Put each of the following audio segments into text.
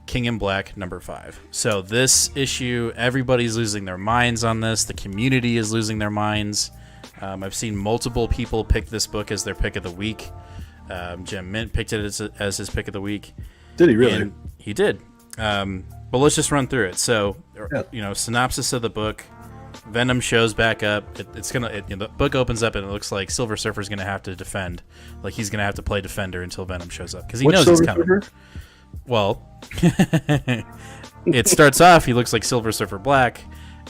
King in Black #5. So this issue, everybody's losing their minds on this. The community is losing their minds. I've seen multiple people pick this book as their pick of the week. Jim Mint picked it as his pick of the week. Did he really? And he did. But let's just run through it. So, synopsis of the book. Venom shows back up. The book opens up and it looks like Silver Surfer's gonna have to defend. Like he's gonna have to play defender until Venom shows up because he knows he's coming. Surfer? Well, it starts off. He looks like Silver Surfer Black,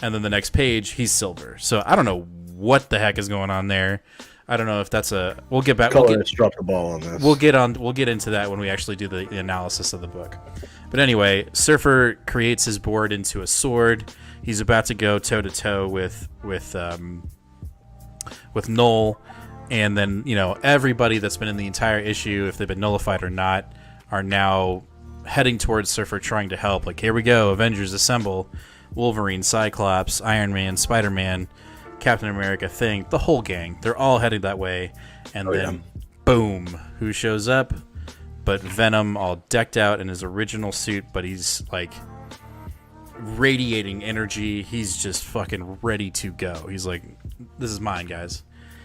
and then the next page he's Silver. So I don't know what the heck is going on there. I don't know if that's a. We'll get back. Colorist dropped the ball on this. We'll get into that when we actually do the analysis of the book. But anyway, Surfer creates his board into a sword. He's about to go toe to toe with Null, and then everybody that's been in the entire issue, if they've been nullified or not, are now heading towards Surfer, trying to help. Like, here we go, Avengers assemble, Wolverine, Cyclops, Iron Man, Spider-Man, Captain America, Thing, the whole gang. They're all heading that way, and then boom, who shows up? But Venom, all decked out in his original suit, but he's like radiating energy. He's just fucking ready to go. He's like, this is mine, guys.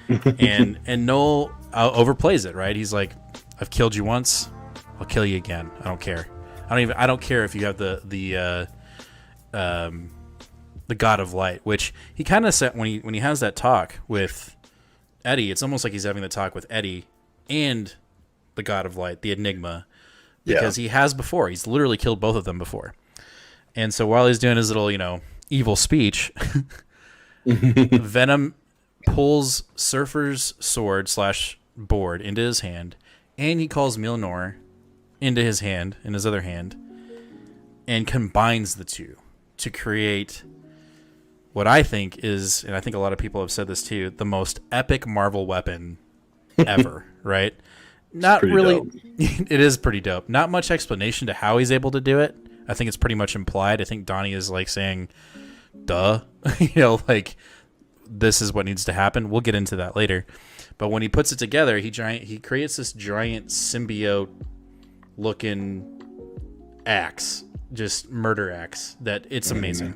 and Noel overplays it, right? He's like, I've killed you once, I'll kill you again. I don't care. I don't care if you have the God of Light, which he kind of said when he has that talk with Eddie. It's almost like he's having the talk with Eddie and the God of Light, the Enigma, because he has before. He's literally killed both of them before. And so while he's doing his little, evil speech, Venom pulls Surfer's sword / board into his hand, and he calls Mjolnir into his hand, in his other hand, and combines the two to create what I think is, and I think a lot of people have said this too, the most epic Marvel weapon ever, right? Not really. It is pretty dope. Not much explanation to how he's able to do it. I think it's pretty much implied. I think Donny is like saying, duh, like this is what needs to happen. We'll get into that later. But when he puts it together, he creates this giant symbiote looking axe, just murder axe, that it's amazing.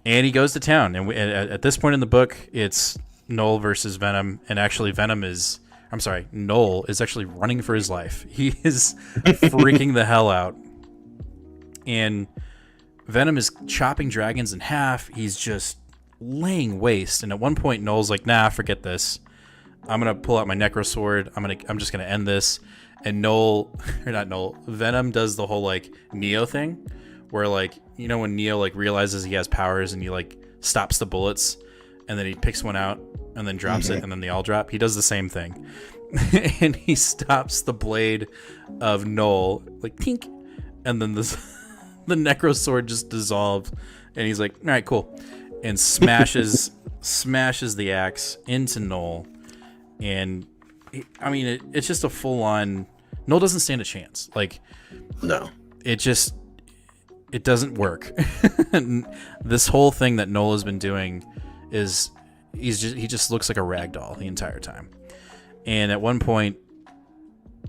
And he goes to town. And at this point in the book, it's Null versus Venom. And actually Null is actually running for his life. He is freaking the hell out. And Venom is chopping dragons in half. He's just laying waste. And at one point, Null's like, nah, forget this. I'm going to pull out my Necro Sword. I'm just going to end this. And Venom does the whole like Neo thing where like, when Neo like realizes he has powers and he like stops the bullets and then he picks one out and then drops it and then they all drop. He does the same thing. And he stops the blade of Null like tink, and then the Necro Sword just dissolved, and he's like, all right, cool, and smashes the axe into Null. And it's just a full-on. Null doesn't stand a chance. Like, no, it doesn't work. This whole thing that Null has been doing is he just looks like a rag doll the entire time. And at one point,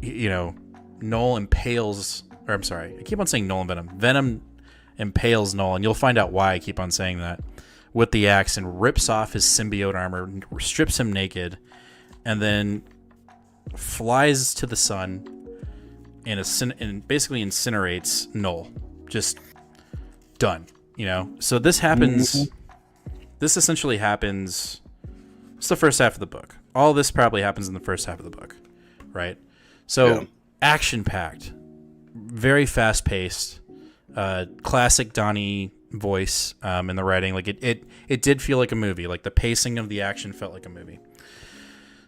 Null impales. Or I'm sorry, I keep on saying Null and Venom. Venom impales Null, and you'll find out why I keep on saying that, with the axe, and rips off his symbiote armor, strips him naked, and then flies to the sun and basically incinerates Null. Just done. So this happens. This essentially happens. It's the first half of the book. All this probably happens in the first half of the book, right? So action-packed, very fast-paced, classic Donny voice in the writing. Like it did feel like a movie. Like the pacing of the action felt like a movie.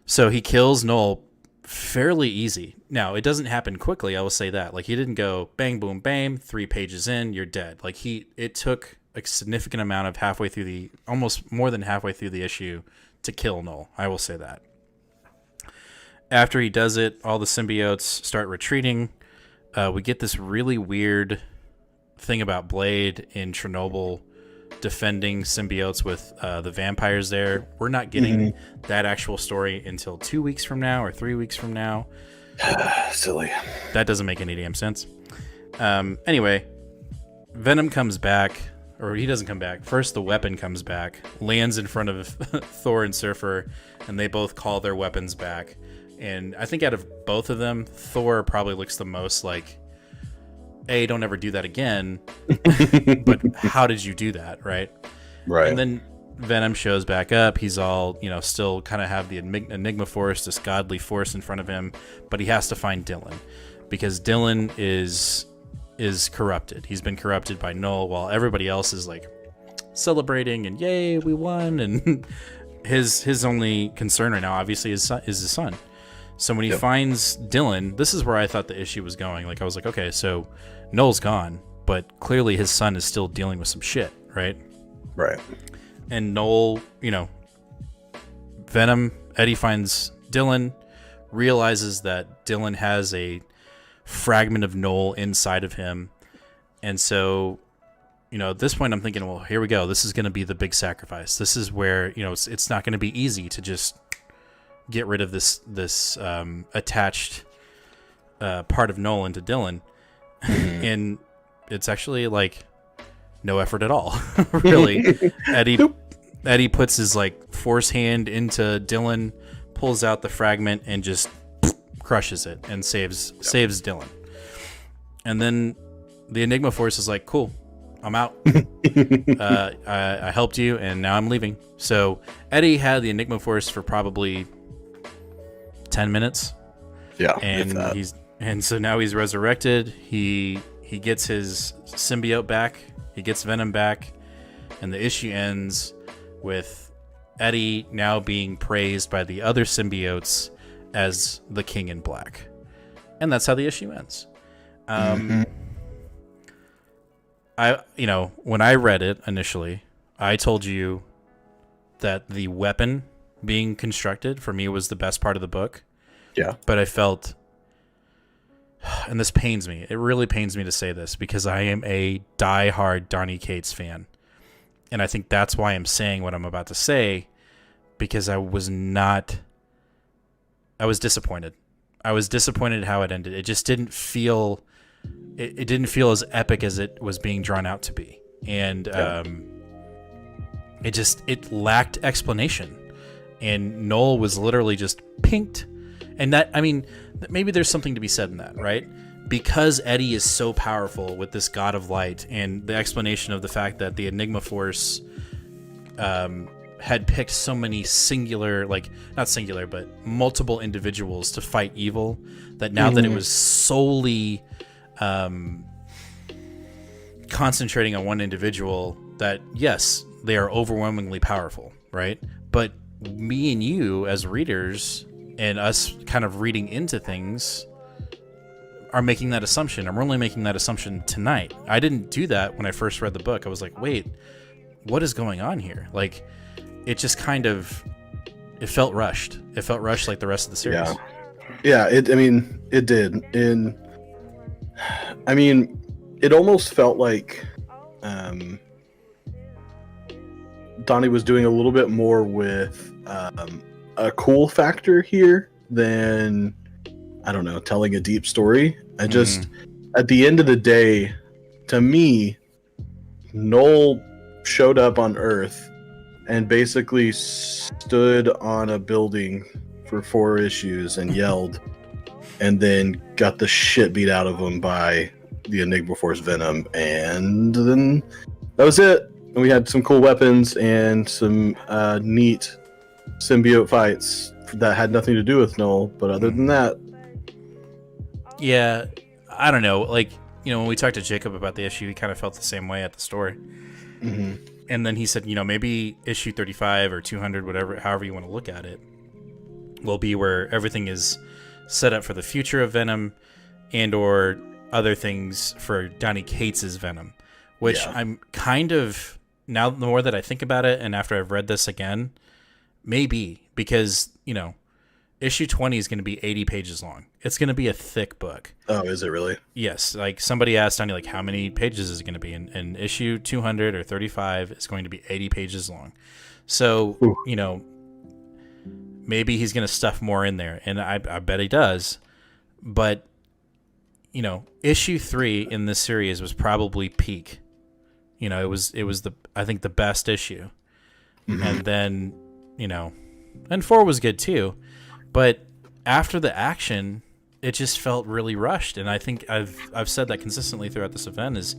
So he kills Null fairly easy. Now, it doesn't happen quickly, I will say that. Like, he didn't go bang, boom, bam, 3 pages in, you're dead. Like, it took a significant amount of almost more than halfway through the issue to kill Null. I will say that. After he does it, all the symbiotes start retreating. We get this really weird thing about Blade in Chernobyl defending symbiotes with the vampires there. We're not getting that actual story until 2 weeks from now or 3 weeks from now. Silly. That doesn't make any damn sense. Anyway, Venom comes back, or he doesn't come back. First, the weapon comes back, lands in front of Thor and Surfer, and they both call their weapons back. And I think out of both of them, Thor probably looks the most like, A, don't ever do that again, but how did you do that, right? Right. And then Venom shows back up. He's all, still kind of have the Enigma Force, this godly force in front of him, but he has to find Dylan because Dylan is corrupted. He's been corrupted by Null while everybody else is like celebrating and yay, we won. And his only concern right now, obviously, is his son. So when he finds Dylan, this is where I thought the issue was going. Like, I was like, okay, so Null's gone, but clearly his son is still dealing with some shit, right? Right. And Null, Venom, Eddie finds Dylan, realizes that Dylan has a fragment of Null inside of him. And so, at this point I'm thinking, well, here we go. This is going to be the big sacrifice. This is where, it's not going to be easy to just get rid of this attached part of Null into Dylan. And it's actually like no effort at all, really. Eddie puts his like force hand into Dylan, pulls out the fragment, and just crushes it and saves Dylan. And then the Enigma Force is like, cool, I'm out. I helped you, and now I'm leaving. So Eddie had the Enigma Force for probably 10 minutes. Yeah, and so now he's resurrected. He gets his symbiote back. He gets Venom back, and the issue ends with Eddie now being praised by the other symbiotes as the King in Black. And that's how the issue ends. When I read it initially, I told you that the weapon being constructed for me was the best part of the book. Yeah. But I felt, and this pains me, it really pains me to say this because I am a diehard Donny Cates fan. And I think that's why I'm saying what I'm about to say, because I was disappointed. I was disappointed how it ended. It just didn't feel, it didn't feel as epic as it was being drawn out to be. And it lacked explanation. And Null was literally just pinked. And maybe there's something to be said in that, right? Because Eddie is so powerful with this God of Light, and the explanation of the fact that the Enigma Force had picked so many not singular, but multiple individuals to fight evil, that now that it was solely concentrating on one individual, that yes, they are overwhelmingly powerful, right? But me and you as readers and us kind of reading into things are making that assumption. I'm only making that assumption tonight. I didn't do that when I first read the book. I was like, wait, what is going on here? Like, it just kind of, it felt rushed. It felt rushed like the rest of the series. Yeah. It did. And it almost felt like Donny was doing a little bit more with a cool factor here than, I don't know, telling a deep story. I just, at the end of the day, to me, Null showed up on Earth and basically stood on a building for 4 issues and yelled, and then got the shit beat out of him by the Enigma Force Venom, and then that was it. And we had some cool weapons and some neat symbiote fights that had nothing to do with Null, but other than that, yeah, I don't know. Like, when we talked to Jacob about the issue, he kind of felt the same way at the store. And then he said, maybe issue 35 or 200, whatever, however you want to look at it, will be where everything is set up for the future of Venom and or other things for Donny Cates' Venom, which I'm kind of, now the more that I think about it and after I've read this again, maybe, because, issue 20 is going to be 80 pages long. It's going to be a thick book. Oh, is it really? Yes. Like, somebody asked Donny, like, how many pages is it going to be? And issue 200 or 35 is going to be 80 pages long. So, maybe he's going to stuff more in there. And I bet he does. But, issue 3 in this series was probably peak. It was I think the best issue. Mm-hmm. And then, and 4 was good too. But after the action, it just felt really rushed. And I think I've said that consistently throughout this event is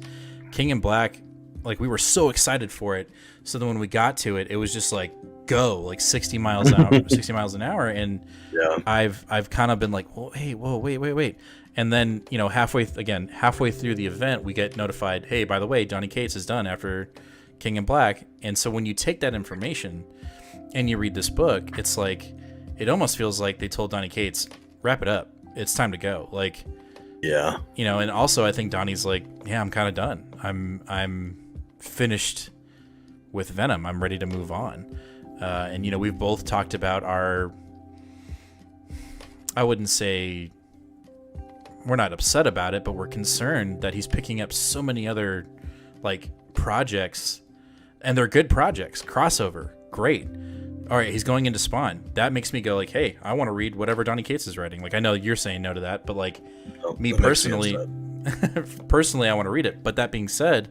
King in Black, like we were so excited for it. So then when we got to it, it was just like go like 60 miles an hour. And yeah. I've kind of been like, well, hey, whoa, wait. And then, halfway through the event, we get notified, hey, by the way, Donny Cates is done after King in Black. And so when you take that information and you read this book, it's like, it almost feels like they told Donny Cates, wrap it up. It's time to go. Like, yeah, and also I think Donnie's like, yeah, I'm kind of done. I'm finished with Venom. I'm ready to move on. And we've both talked about I wouldn't say we're not upset about it, but we're concerned that he's picking up so many other like projects, and they're good projects. Crossover, great. All right, he's going into Spawn. That makes me go like, hey, I want to read whatever Donny Cates is writing. Like, I know you're saying no to that, but like me personally, I want to read it. But that being said,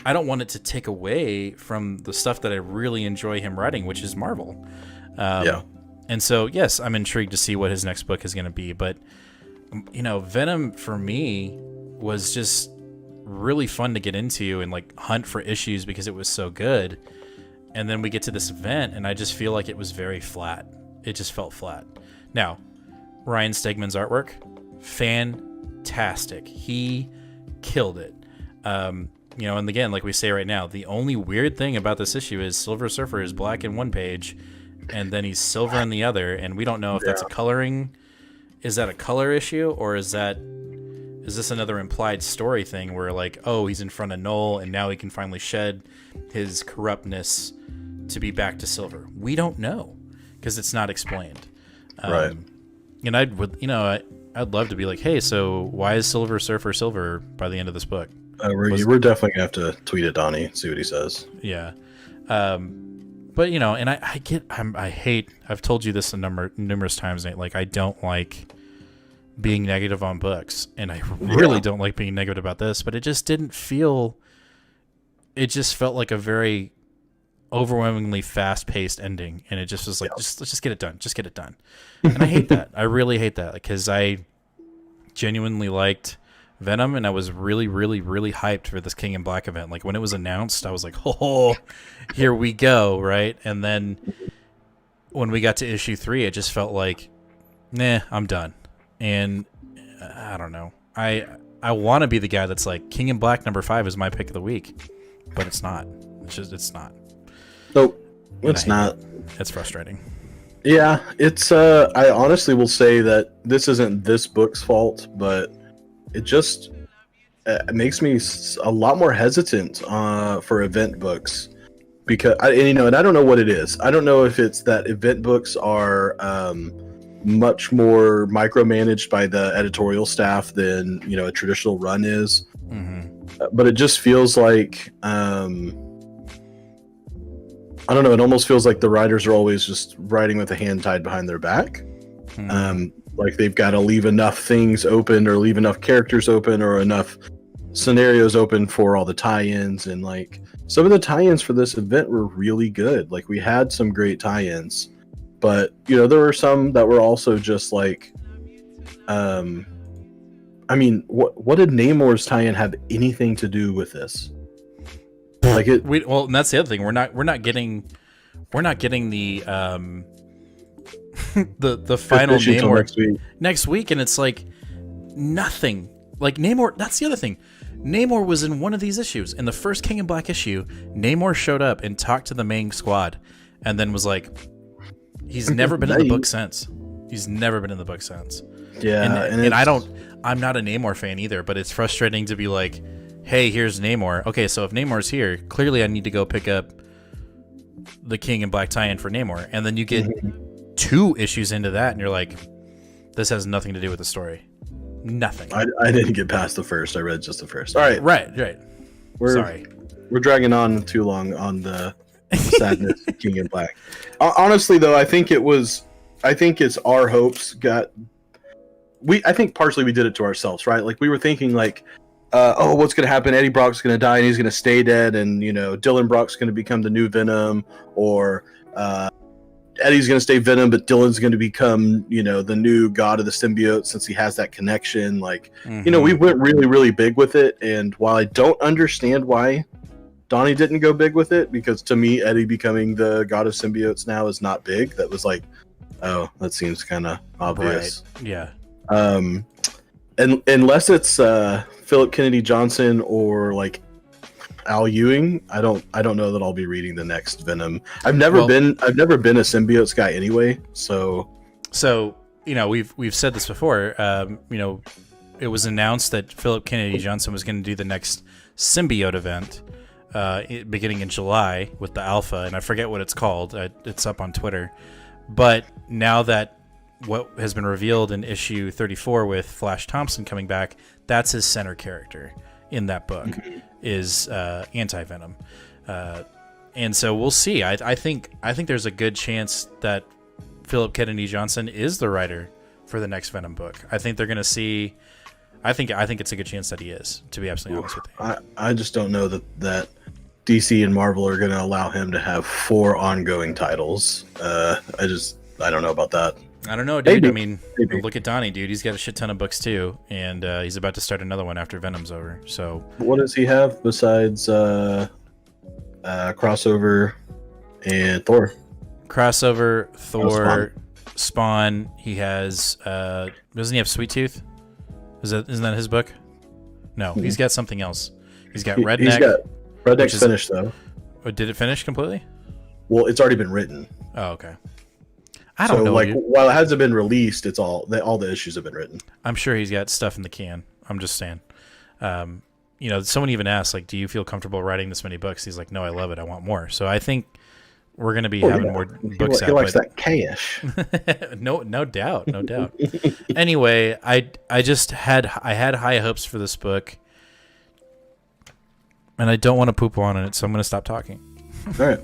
I don't want it to take away from the stuff that I really enjoy him writing, which is Marvel. Yeah. And so, yes, I'm intrigued to see what his next book is going to be. But, Venom for me was just really fun to get into and like hunt for issues because it was so good. And then we get to this event, and I just feel like it was very flat. It just felt flat. Now, Ryan Stegman's artwork, fantastic. He killed it. And again, like we say right now, the only weird thing about this issue is Silver Surfer is black in one page, and then he's silver in the other, and we don't know if that's a coloring. Is that a color issue, or is this another implied story thing where like, oh, he's in front of Noel, and now he can finally shed his corruptness to be back to silver? We don't know because it's not explained. Right. And I'd love to be like, hey, so why is Silver Surfer silver by the end of this book? We're definitely gonna have to tweet at Donny, see what he says. Yeah. But and I hate, I've told you this numerous times, Nate, like I don't like being negative on books, and I really don't like being negative about this, but it just felt like a very overwhelmingly fast-paced ending, and it just was like, let's just get it done. And I hate that. I really hate that, because I genuinely liked Venom, and I was really, really, really hyped for this King in Black event. Like when it was announced, I was like, oh, here we go, right? And then when we got to issue 3, it just felt like, nah, I'm done. And I don't know. I want to be the guy that's like, King in Black #5 is my pick of the week, but it's not. It's not. Nope, it's not. It's frustrating. Yeah, it's. I honestly will say that this isn't this book's fault, but it just makes me a lot more hesitant for event books, because and I don't know what it is. I don't know if it's that event books are much more micromanaged by the editorial staff than a traditional run is. Mm-hmm. But it just feels like I don't know. It almost feels like the writers are always just writing with a hand tied behind their back. Mm-hmm. Like they've got to leave enough things open, or leave enough characters open, or enough scenarios open for all the tie-ins. And like some of the tie-ins for this event were really good. Like we had some great tie-ins, but there were some that were also just like, I mean, what did Namor's tie-in have anything to do with this? Like it. Well, and that's the other thing. We're not getting the the final Namor next week, and it's like nothing. Like Namor. That's the other thing. Namor was in one of these issues. In the first King in Black issue, Namor showed up and talked to the main squad, and then was like, he's never been in the book since. He's never been in the book since. Yeah, and I'm not a Namor fan either, but it's frustrating to be like, hey, here's Namor. Okay, so if Namor's here, clearly I need to go pick up the King in Black tie-in for Namor. And then you get 2 issues into that, and you're like, this has nothing to do with the story. Nothing. I didn't get past the first. I read just the first. All right. Right. Sorry. We're dragging on too long on the sadness of King in Black. Honestly, though, I think it's our hopes got I think partially we did it to ourselves, right? Like we were thinking like, oh, what's going to happen? Eddie Brock's going to die and he's going to stay dead, and Dylan Brock's going to become the new Venom, or Eddie's going to stay Venom, but Dylan's going to become the new god of the symbiote since he has that connection. Like we went really, really big with it, and while I don't understand why Donny didn't go big with it, because to me Eddie becoming the god of symbiotes now is not big. That was like, oh, that seems kind of obvious. Right. Yeah. And unless it's Philip Kennedy Johnson or like Al Ewing, I don't know that I'll be reading the next Venom. I've never been a symbiotes guy anyway. So we've said this before. It was announced that Philip Kennedy Johnson was going to do the next symbiote event beginning in July with the Alpha, and I forget what it's called. It's up on Twitter. But now that what has been revealed in issue 34 with Flash Thompson coming back, that's his center character in that book, is Anti-Venom. And so we'll see. I think there's a good chance that Philip Kennedy Johnson is the writer for the next Venom book. I think they're going to see... I think it's a good chance that he is, to be absolutely honest with you. I just don't know that DC and Marvel are going to allow him to have 4 ongoing titles. I don't know about that. I don't know, dude. Maybe. Look at Donny, dude. He's got a shit ton of books too, and he's about to start another one after Venom's over. So, what does he have besides crossover and Thor? Crossover, Thor, Spawn. He has. Doesn't he have Sweet Tooth? Isn't that his book? No, he's got something else. He's got Redneck. He's got Redneck's finished though. Oh, did it finish completely? Well, it's already been written. Oh, okay. I don't know. Like, while it hasn't been released, it's all the issues have been written. I'm sure he's got stuff in the can. I'm just saying. Someone even asked, like, do you feel comfortable writing this many books? He's like, no, I love it. I want more. So I think we're going to be having more books out. He likes that cash. No doubt. No doubt. Anyway, I had high hopes for this book, and I don't want to poop on it, so I'm going to stop talking. All right.